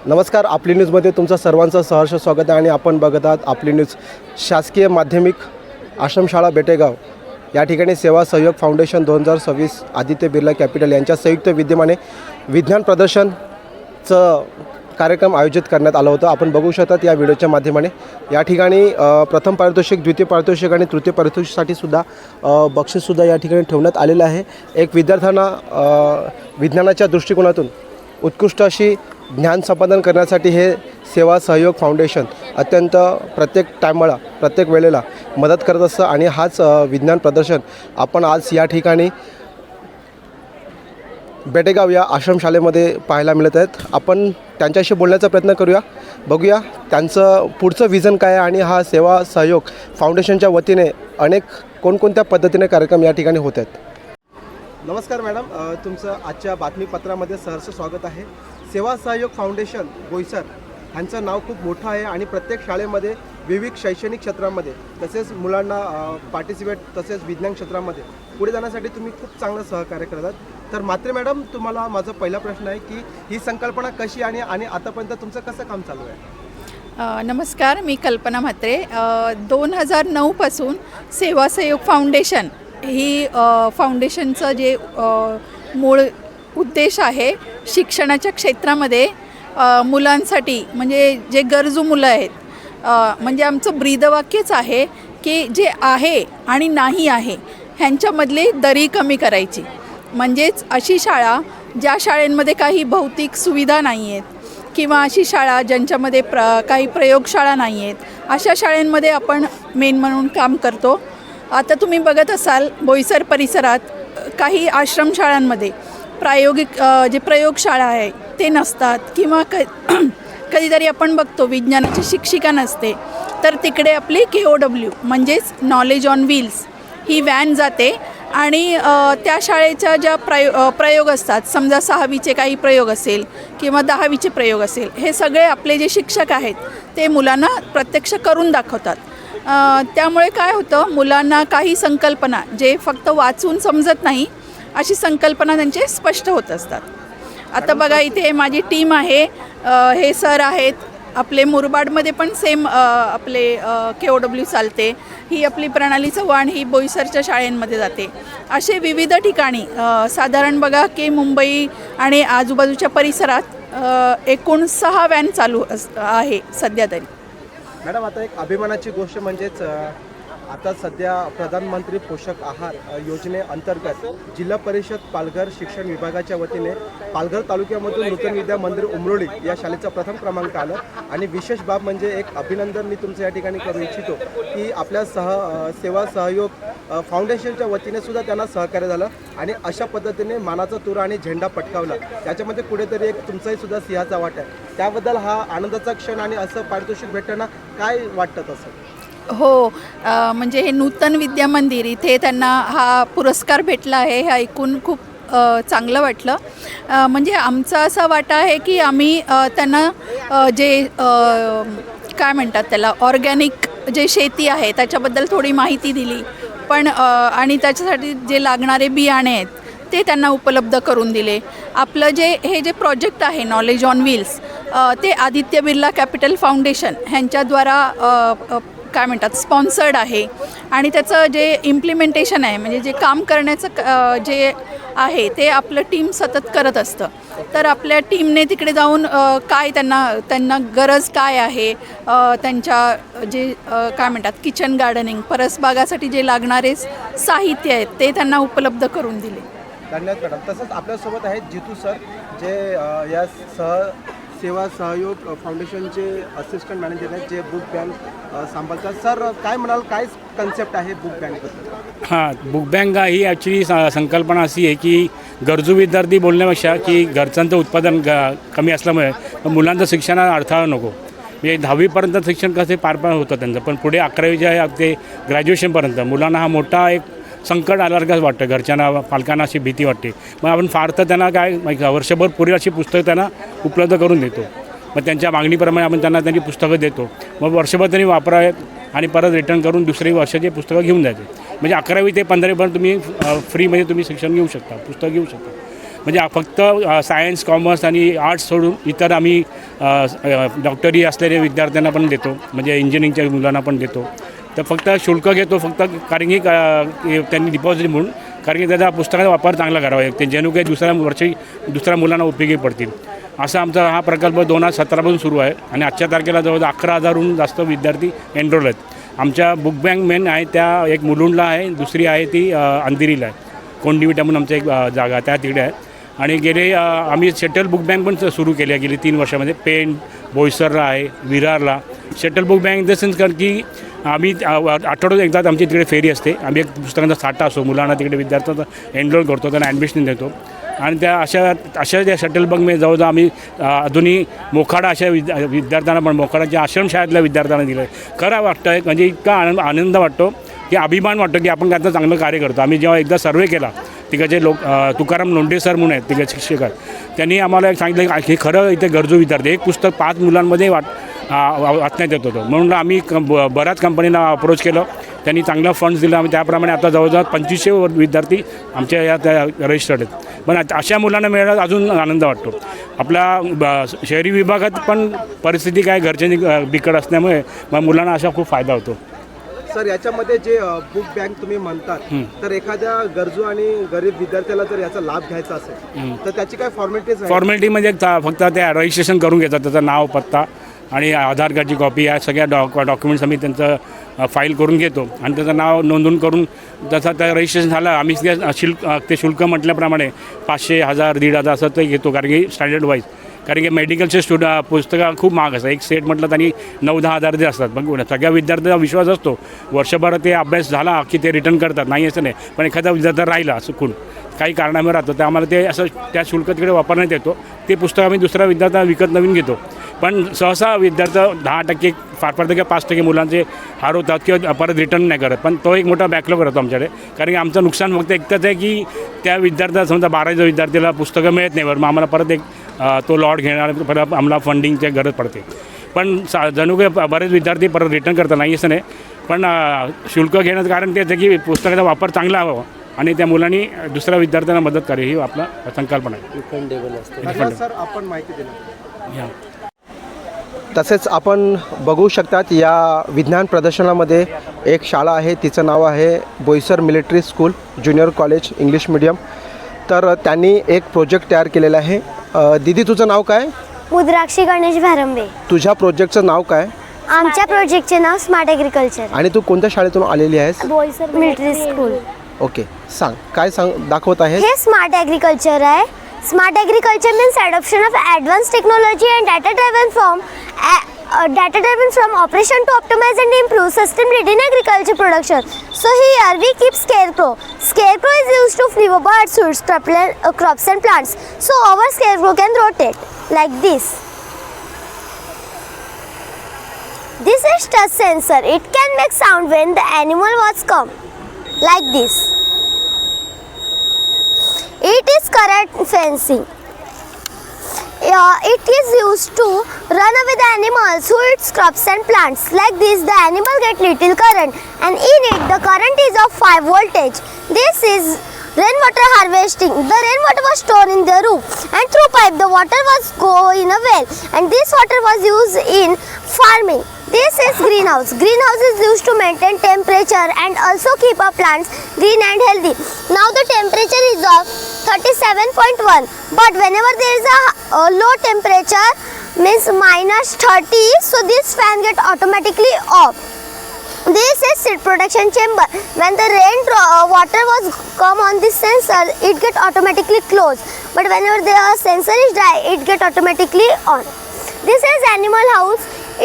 नमस्कार, आपली न्यूजमध्ये तुमचं सर्वांचं सहर्ष स्वागत आहे आणि आपण बघत आहात आपली न्यूज. शासकीय माध्यमिक आश्रमशाळा बेटेगाव या ठिकाणी सेवा सहयोग फाउंडेशन 2026 आदित्य बिर्ला कॅपिटल यांच्या संयुक्त विद्यमाने विज्ञान प्रदर्शनचं कार्यक्रम आयोजित करण्यात आलं होतं. आपण बघू शकतात या व्हिडिओच्या माध्यमाने. या ठिकाणी प्रथम पारितोषिक, द्वितीय पारितोषिक आणि तृतीय पारितोषिकसाठी सुद्धा बक्षीससुद्धा या ठिकाणी ठेवण्यात आलेलं आहे. एक विद्यार्थ्यांना विज्ञानाच्या दृष्टिकोनातून उत्कृष्ट अशी ज्ञान संपादन करण्यासाठी हे सेवा सहयोग फाउंडेशन अत्यंत प्रत्येक टायमाला, प्रत्येक वेळेला मदत करत असतं आणि हाच विज्ञान प्रदर्शन आपण आज या ठिकाणी बेटेगाव या आश्रमशाळेमध्ये पाहायला मिळत आहेत. आपण त्यांच्याशी बोलण्याचा प्रयत्न करूया, बघूया त्यांचं पुढचं विजन काय आहे आणि हा सेवा सहयोग फाउंडेशनच्या वतीने अनेक कोणकोणत्या पद्धतीने कार्यक्रम या ठिकाणी होत आहेत. नमस्कार मॅडम, तुमचं आजच्या बातमीपत्रामध्ये सहर्ष स्वागत आहे. सेवा सहयोग फाउंडेशन बोईसर ह्यांचं नाव खूप मोठं आहे आणि प्रत्येक शाळेमध्ये विविध शैक्षणिक क्षेत्रामध्ये तसेच मुलांना पार्टिसिपेट तसेच विज्ञान क्षेत्रामध्ये पुढे जाण्यासाठी तुम्ही खूप चांगलं सहकार्य करतात. तर मात्र मॅडम, तुम्हाला माझा पहिला प्रश्न आहे की ही संकल्पना कशी आणि आतापर्यंत तुमचं कसं काम चालू आहे? नमस्कार, मी कल्पना म्हात्रे. 2009 पासून सेवा सहयोग फाउंडेशन ही फाउंडेशनचं जे मूळ उद्देश आहे शिक्षणाच्या क्षेत्रामध्ये मुलांसाठी, म्हणजे जे गरजू मुलं आहेत, म्हणजे आमचं ब्रीदवाक्यच आहे की जे आहे आणि नाही आहे ह्यांच्यामधली दरी कमी करायची. म्हणजेच अशी शाळा ज्या शाळेंमध्ये काही भौतिक सुविधा नाही आहेत किंवा अशी शाळा ज्यांच्यामध्ये काही प्रयोगशाळा नाही आहेत, अशा शाळांमध्ये आपण मेन म्हणून काम करतो. आता तुम्ही बघत असाल बोईसर परिसरात काही आश्रमशाळांमध्ये प्रायोगिक जे प्रयोगशाळा आहे ते नसतात किंवा कधीतरी आपण बघतो विज्ञानाची शिक्षिका नसते, तर तिकडे आपली KOW म्हणजेच knowledge on wheels he van जाते आणि त्या शाळेच्या ज्या प्रयोग असतात, समजा 6वीचे काही प्रयोग असेल किंवा 10वीचे प्रयोग असेल, हे सगळे आपले जे शिक्षक आहेत ते मुलांना प्रत्यक्ष करून दाखवतात. त्यामुळे काय होतं, मुलांना काही संकल्पना जे फक्त वाचून समजत नाही अशी संकल्पना त्यांचे स्पष्ट होत असतात. आता बघा, इथे माझी टीम आहे, हे सर आहेत आपले. मुरबाडमध्ये पण सेम आपले KOW चालते. ही आपली प्रणाली चव्हाण ही बोईसरच्या शाळेंमध्ये जाते. असे विविध ठिकाणी साधारण बघा की मुंबई आणि आजूबाजूच्या परिसरात एकूण 6 व्हॅन चालू आहे सध्या तरी. मॅडम, आता एक अभिमानाची गोष्ट म्हणजेच आता सध्या प्रधानमंत्री पोषक आहार योजनेअंतर्गत जिल्हा परिषद पालघर शिक्षण विभागाच्या वतीने पालघर तालुक्यामधून नूतन विद्या मंदिर उमरोळी या शाळेचा प्रथम क्रमांक आलं. आणि विशेष बाब म्हणजे एक अभिनंदन मी तुमचं या ठिकाणी करू इच्छितो की आपल्या सेवा सहयोग फाउंडेशनच्या वतीने सुद्धा त्यांना सहकार्य झालं आणि अशा पद्धतीने मानाचा तुरा आणि झेंडा पटकावला. त्याच्यामध्ये कुठेतरी एक तुमचाही सुद्धा सिंहाचा वाटा आहे. त्याबद्दल हा आनंदाचा क्षण आणि असं पारितोषिक भेटताना काय वाटतं तसं? हो, म्हणजे हे नूतन विद्या मंदिर इथे त्यांना हा पुरस्कार भेटला आहे हे ऐकून खूप चांगलं वाटलं. म्हणजे आमचा असा वाटा आहे की आम्ही त्यांना जे काय म्हणतात त्याला, ऑर्गॅनिक जे शेती आहे त्याच्याबद्दल थोडी माहिती दिली, पण आणि त्याच्यासाठी जे लागणारे बियाणे आहेत ते त्यांना उपलब्ध करून दिले. आपलं हे जे प्रोजेक्ट आहे नॉलेज ऑन व्हील्स, ते आदित्य बिर्ला कॅपिटल फाउंडेशन ह्यांच्याद्वारा काय म्हणतात स्पॉन्सर्ड आहे आणि त्याचं जे इम्प्लिमेंटेशन आहे, म्हणजे जे काम करण्याचं जे आहे ते आपलं टीम सतत करत असतं. तर आपल्या टीमने तिकडे जाऊन काय त्यांना गरज काय आहे, त्यांच्या जे काय म्हणतात किचन गार्डनिंग, परसबागासाठी जे लागणारे साहित्य आहेत ते त्यांना उपलब्ध करून दिले. धन्यवाद मॅडम. तसंच आपल्यासोबत आहेत जितू सर, जे या सेवा सहयोग फाउंडेशनचे असिस्टंट मॅनेजर आहेत, जे बुक बँक सांभाळतात. सर, काय म्हणाल, काय कन्सेप्ट आहे बुक बँकबद्दल? हां, बुक बँक ही ॲक्च्युली संकल्पना अशी आहे की गरजू विद्यार्थी बोलण्यापेक्षा की घरच्यांचं उत्पादन कमी असल्यामुळे मुलांचं शिक्षणाला अडथळा नको. म्हणजे 10वीपर्यंत शिक्षण कसं पार होतं त्यांचं, पण पुढे 11वीच्या ते ग्रॅज्युएशनपर्यंत मुलांना हा मोठा एक संकट आल्यासारखंच वाटतं. घरच्यांना, पालकांना अशी भीती वाटते. मग आपण फार तर त्यांना काय वर्षभर पुरेल अशी पुस्तकं त्यांना उपलब्ध करून देतो. मग त्यांच्या मागणीप्रमाणे आपण त्यांना त्यांची पुस्तकं देतो. मग वर्षभर त्यांनी वापरावेत आणि परत रिटर्न करून दुसरी वर्षाची पुस्तकं घेऊन द्यायचे. म्हणजे 11वी ते 15वीपर्यंत तुम्ही फ्रीमध्ये तुम्ही शिक्षण घेऊ शकता, पुस्तक घेऊ शकता. म्हणजे फक्त सायन्स कॉमर्स आणि आर्ट्स सोडून इतर आम्ही डॉक्टरी असलेल्या विद्यार्थ्यांना पण देतो, म्हणजे इंजिनिअरिंगच्या मुलांना पण देतो. तर फक्त शुल्क घेतो फक्त, कारण की त्यांनी डिपॉझिट म्हणून, कारण की त्याचा पुस्तकाचा वापर चांगला करावा ते जणू काही दुसऱ्या वर्षी दुसऱ्या मुलांना उपयोगी पडतील. असा आमचा हा प्रकल्प 2017पासून सुरू आहे आणि आजच्या तारखेला जवळजवळ 11,000हून जास्त विद्यार्थी एनरोल आहेत. आमच्या बुक बँक मेन आहे त्या एक मुलुंडला आहे, दुसरी आहे ती अंधेरीला आहे, कोंडिविटा म्हणून आमच्या एक जागा त्या तिकडे आहे. आणि गेले आम्ही शटल बुक बँक पण सुरू केली आहे गेली 3 वर्षामध्ये. पेण, बोईसरला आहे, विरारला shuttle book bank in the sense, कारण की आम्ही आठवड्यात एकदा आमची तिकडे फेरी असते. आम्ही एक पुस्तकांचा साठा असतो, मुलांना तिकडे विद्यार्थ्यांना एनरोल करतो, त्यांना ॲडमिशन देतो. आणि त्या अशा ज्या शटल बंकमध्ये जवळजवळ आम्ही अजूनही मोखाडा अशा विद्यार्थ्यांना पण, मोखाडाच्या आश्रमशाळेतल्या विद्यार्थ्यांना दिलं आहे. खरं वाटतं आहे, म्हणजे इतका आनंद वाटतो की अभिमान वाटतो की आपण त्याचं चांगलं कार्य करतो. आम्ही जेव्हा एकदा सर्वे केला, तिकडचे तुकाराम लोंढे सर म्हणून आहेत तिकडे शिक्षक आहेत, त्यांनी आम्हाला एक सांगितलं की खरं इथे गरजू विद्यार्थी, एक पुस्तक 5 मुलांमध्ये वाचण्यात येत होतं. म्हणून आम्ही बऱ्याच कंपनीला अप्रोच केलं, त्यांनी चांगला फंड्स दिला. आम्ही त्याप्रमाणे आता जवळजवळ 2500 विद्यार्थी आमच्या यात रजिस्टर्ड आहेत. पण अशा मुलांना मिळायला अजून आनंद वाटतो. आपला शहरी विभागात पण परिस्थिती काय घरच्यांनी बिकट असल्यामुळे मग मुलांना असा खूप फायदा होतो. सर, याच्यामध्ये जे बुक बँक तुम्ही म्हणतात, तर एखाद्या गरजू आणि गरीब विद्यार्थ्याला जर याचा लाभ घ्यायचा असेल तर त्याची काय फॉर्मॅलिटीज आहे? फॉर्मॅलिटी म्हणजे फक्त ते रजिस्ट्रेशन करून घेतात, त्याचं नाव, पत्ता आणि आधार कार्डची कॉपी, या सगळ्या डॉक्युमेंट्स आम्ही त्यांचं फाईल करून घेतो आणि त्याचं नाव नोंदवून करून तसं त्या रजिस्ट्रेशन झालं. आम्ही ते शुल्क म्हटल्याप्रमाणे 500, 1000, 1500 असं ते घेतो, कारण की स्टँडर्ड वाईज. कारण की मेडिकलचे पुस्तकं खूप महाग असतात. एक सेट म्हटलं तरी 9-10 हजार जे असतात. पण सगळ्या विद्यार्थ्यांचा विश्वास असतो वर्षभर ते अभ्यास झाला की ते रिटर्न करतात, नाही असं नाही. पण एखादा विद्यार्थी राहिला चुकून काही कारणामुळे राहतो, तर आम्हाला ते असं त्या शुल्क तिकडे वापरण्यात येतो. ते पुस्तक आम्ही दुसऱ्या विद्यार्थ्यांना विकत नवीन घेतो. पण सहसा विद्यार्थी 10%, फार 5% मुलांचे हरवतात किंवा परत रिटर्न नाही करत. पण तो एक मोठा बॅकलॉग राहतो आमच्याकडे, कारण की आमचं नुकसान फक्त एकच आहे की त्या विद्यार्थ्याला समजा 12वीच्या विद्यार्थ्याला पुस्तकं मिळत नाही, बरं मग आम्हाला परत एक तो लॉट घेणार, परत आम्हाला फंडिंगची गरज पडते. पण जणू काही बरेच विद्यार्थी परत रिटर्न करतात, नाही असं नाही. पण शुल्क घेण्याचं कारण तेच आहे की पुस्तकाचा वापर चांगला हवा आणि त्या मुलांनी दुसऱ्या विद्यार्थ्यांना मदत करावी, ही आपला संकल्पना आहे. सर, आपण माहिती दिली. तसेच आपण बघू शकतात या विज्ञान प्रदर्शनामध्ये एक शाळा आहे, तिचं नाव आहे Boisar military school junior college English medium. तर त्यांनी एक प्रोजेक्ट तयार केलेला आहे. दीदी, तुझं नाव काय? मुद्राक्षी गणेश भारंबे. तुझ्या प्रोजेक्टचं नाव काय? आमच्या प्रोजेक्टचे नाव स्मार्ट ॲग्रिकल्चर. आणि तू कोणत्या शाळेतून आलेली आहेस? Boisar military school. ओके, सांग काय दाखवत आहे? हे स्मार्ट ॲग्रिकल्चर आहे. Smart agriculture means adoption of advanced technology and data driven from operation to optimize and improve sustainability in agriculture production. So here we keep scarecrow. Scarecrow is used to flavor birds, fruits, crops and plants. So our scarecrow can rotate like this. This is touch sensor. It can make sound when the animal was come like this. It is current fencing. It is used to run away the animals who eat crops and plants. Like this, the animal get little current, and in it the current is of 5 voltage. This is rainwater harvesting. The rainwater was stored in the roof, and through pipe the water was go in a well, and this water was used in farming. This is greenhouse. Greenhouse is used to maintain temperature and also keep our plants green and healthy. Now the temperature is of 37.1, but whenever there is a low temperature means -30, so this fan get automatically off. This is seed production chamber. When the water was come on this sensor, it get automatically closed, but whenever the sensor is dry, it get automatically on. This is animal house, a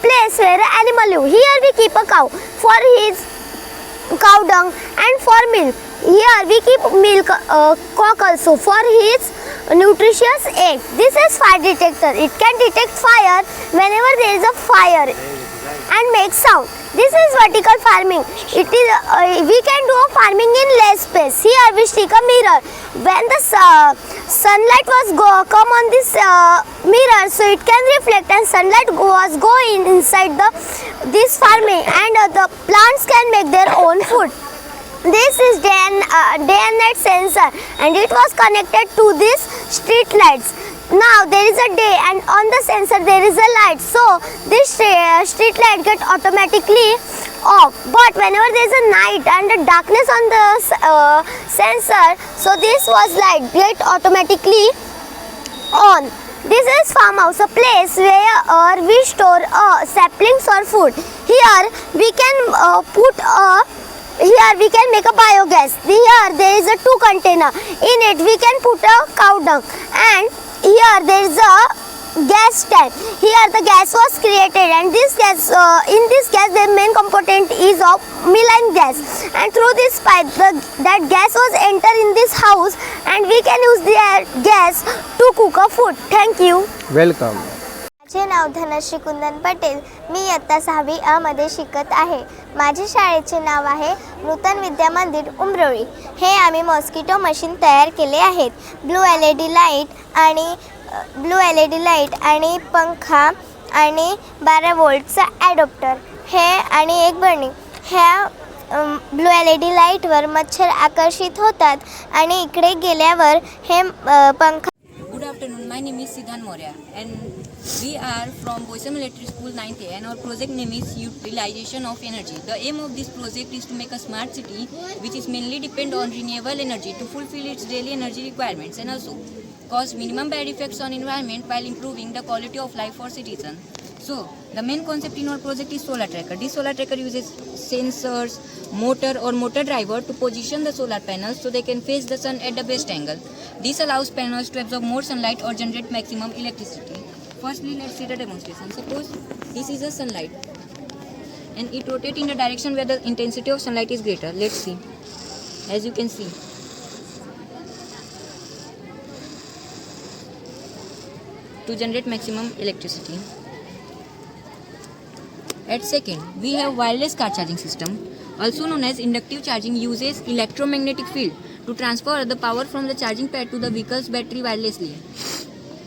place where animal live. Here we keep a cow for his cow dung and for milk. Here we keep milk cock also for his nutritious egg. This is fire detector. It can detect fire whenever there is a fire and make sound. This is vertical farming. It is we can do farming in less space. Here we stick a mirror. When the sunlight was come on this mirror, so it can reflect and sunlight was going inside this farming, and the plants can make their own food. This is day and night sensor, and it was connected to these street lights. Now there is a day, and on the sensor there is a light, so this street light get automatically off. But whenever there is a night and a darkness on the sensor, so this was light get automatically on. This is farmhouse, a place where we store saplings or food. Here we can here we can make a biogas. Here there is a 2 container. In it we can put a cow dung, and here there is a gas tank. Here the gas was created, and this gas in this gas the main component is of methane gas, and through this pipe that gas was enter in this house, and we can use the gas to cook a food. Thank you. Welcome. माझे नाव धनश्री कुंदन पटेल. मी इयत्ता 6वी अ मध्ये शिकत आहे. माझ्या शाळेचे नाव आहे नूतन विद्या मंदिर उमरोळी. हे आम्ही मॉस्किटो मशीन तयार केले आहेत. ब्लू LED लाईट आणि पंखा आणि 12 वोल्टचा ॲडॉप्टर हे आणि एक बर्निंग. ह्या ब्लू LED लाईटवर मच्छर आकर्षित होतात आणि इकडे गेल्यावर हे पंखा. Good afternoon, my name is Siddhan Maurya and we are from Boisem Electric School 9th A, and our project name is Utilization of Energy. The aim of this project is to make a smart city which is mainly depend on renewable energy to fulfill its daily energy requirements and also cause minimum bad effects on environment while improving the quality of life for citizens. So, the main concept in our project is solar tracker. This solar tracker uses sensors, motor or motor driver to position the solar panels so they can face the sun at the best angle. This allows panels to absorb more sunlight or generate maximum electricity. Firstly, let's see the demonstration. Suppose this is a sunlight and it rotates in the direction where the intensity of sunlight is greater. Let's see. As you can see, to generate maximum electricity. At second, we have wireless car charging system, also known as inductive charging, uses electromagnetic field to transfer the power from the charging pad to the vehicle's battery wirelessly.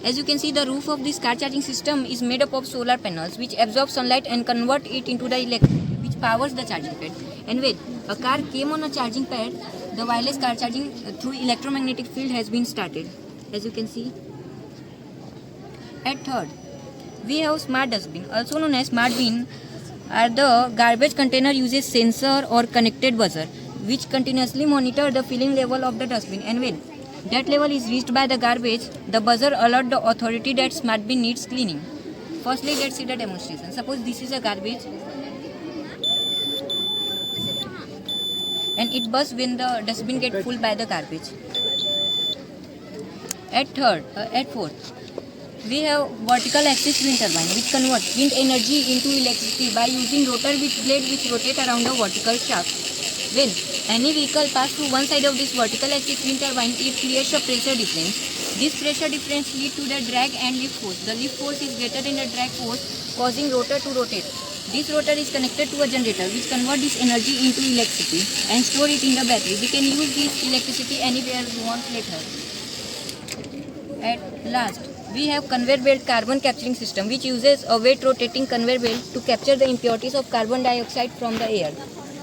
As you can see, the roof of this car charging system is made up of solar panels which absorb sunlight and convert it into the electricity which powers the charging pad. And when a car came on a charging pad, the wireless car charging through electromagnetic field has been started. As you can see. At third, we have smart dustbin, also known as smart bin, are the garbage container uses sensor or connected buzzer which continuously monitor the filling level of the dustbin, and when that level is reached by the garbage, the buzzer alert the authority that smart bin needs cleaning. Firstly, let's see the demonstration. Suppose this is a garbage and it bursts when the dustbin gets full by the garbage. At fourth, we have vertical axis wind turbine which converts wind energy into electricity by using rotor with blade which rotate around the vertical shaft. When any vehicle passes through one side of this vertical axis wind turbine, it creates a pressure difference. This pressure difference leads to the drag and lift force. The lift force is greater than the drag force, causing rotor to rotate. This rotor is connected to a generator which converts this energy into electricity and store it in the battery. We can use this electricity anywhere we want later. At last, we have conveyor belt carbon capturing system which uses a weight rotating conveyor belt to capture the impurities of carbon dioxide from the air.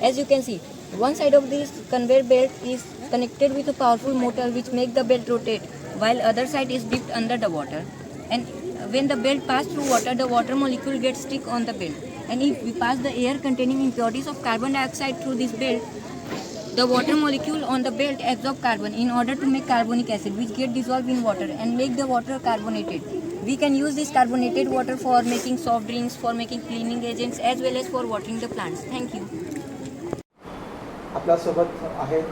As you can see, one side of this conveyor belt is connected with a powerful motor which makes the belt rotate, while other side is dipped under the water. And when the belt passes through water, the water molecule gets stuck on the belt. And if we pass the air containing impurities of carbon dioxide through this belt, the water molecule on the belt absorb carbon in order to make carbonic acid which get dissolved in water and make the water carbonated. We can use this carbonated water for making soft drinks, for making cleaning agents as well as for watering the plants. Thank you. आपल्यासोबत आहेत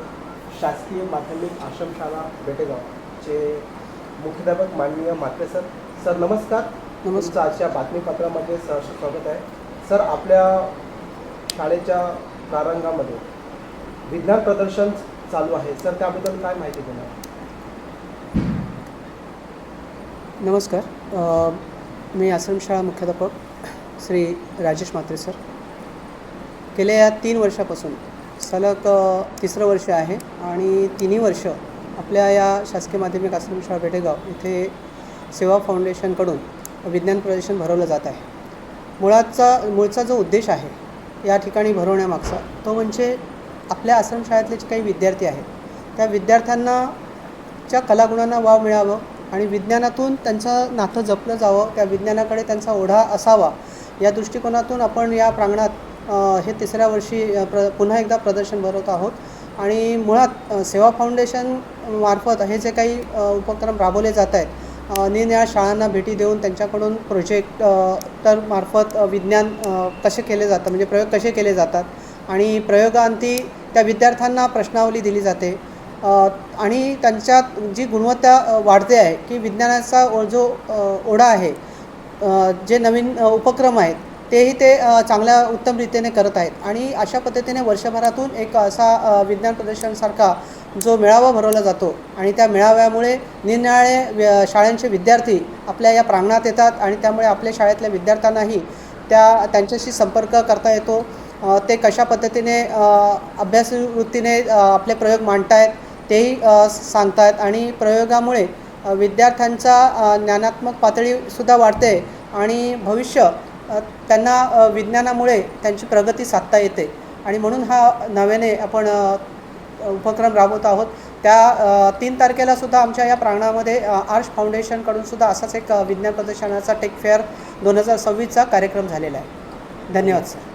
शासकीय माध्यमिक आश्रमशाळा बेटेगावचे मुख्याध्यापक माननीय Mhatre sir. Sir नमस्कार. तुमचं आजच्या बातमीपत्रामध्ये सहर्ष स्वागत आहे. सर, आपल्या शाळेच्या प्रारंभामध्ये विज्ञान प्रदर्शन चालू आहे, सर त्याबद्दल काय माहिती देणार? नमस्कार. मी आश्रमशाळा मुख्याध्यापक श्री राजेश म्हात्रे सर. गेल्या 3 वर्षापासून सलग 3रं वर्ष आहे आणि 3ही वर्ष आपल्या या शासकीय माध्यमिक आश्रमशाळा बेटेगाव इथे सेवा फाउंडेशनकडून विज्ञान प्रदर्शन भरवलं जात आहे. मूळचा जो उद्देश आहे या ठिकाणी भरवण्यामागचा तो म्हणजे आपल्या आश्रमशाळेतले जे काही विद्यार्थी आहेत त्या विद्यार्थ्यांना च्या कलागुणांना वाव मिळावं आणि विज्ञानातून त्यांचं नातं जपलं जावं, त्या विज्ञानाकडे त्यांचा ओढा असावा, या दृष्टिकोनातून आपण या प्रांगणात हे 3ऱ्या वर्षी पुन्हा एकदा प्रदर्शन भरवत आहोत. आणि मुळात सेवा फाउंडेशन मार्फत हे जे काही उपक्रम राबवले जात आहेत, निरनिराळ्या शाळांना भेटी देऊन त्यांच्याकडून प्रोजेक्ट तर मार्फत विज्ञान कसे केले जातं, म्हणजे प्रयोग कसे केले जातात आणि प्रयोगांती त्या विद्यार्थ्यांना प्रश्नावली दिली जाते आणि त्यांच्यात जी गुणवत्ता वाढते आहे की विज्ञानाचा जो ओढा आहे, जे नवीन उपक्रम आहेत तेही ते चांगल्या उत्तम रीतीने करत आहेत. आणि अशा पद्धतीने वर्षभरातून एक असा विज्ञान प्रदर्शनसारखा जो मेळावा भरवला जातो आणि त्या मेळाव्यामुळे निरनिराळे शाळांचे विद्यार्थी आपल्या या प्रांगणात येतात आणि त्यामुळे आपल्या शाळेतल्या विद्यार्थ्यांनाही त्यांच्याशी संपर्क करता येतो. ते कशा पद्धतीने अभ्यासवृत्तीने आपले प्रयोग मांडतायत तेही सांगतायत आणि प्रयोगामुळे विद्यार्थ्यांचा ज्ञानात्मक पातळीसुद्धा वाढते आणि भविष्य त्यांना विज्ञानामुळे त्यांची प्रगती साधता येते. आणि म्हणून हा नव्याने आपण उपक्रम राबवत आहोत. त्या 3 तारखेला सुद्धा आमच्या या प्रांगणामध्ये आर्श फाउंडेशनकडून सुद्धा असाच एक विज्ञान प्रदर्शनाचा टेक फेअर 2026चा कार्यक्रम झालेला आहे. धन्यवाद सर.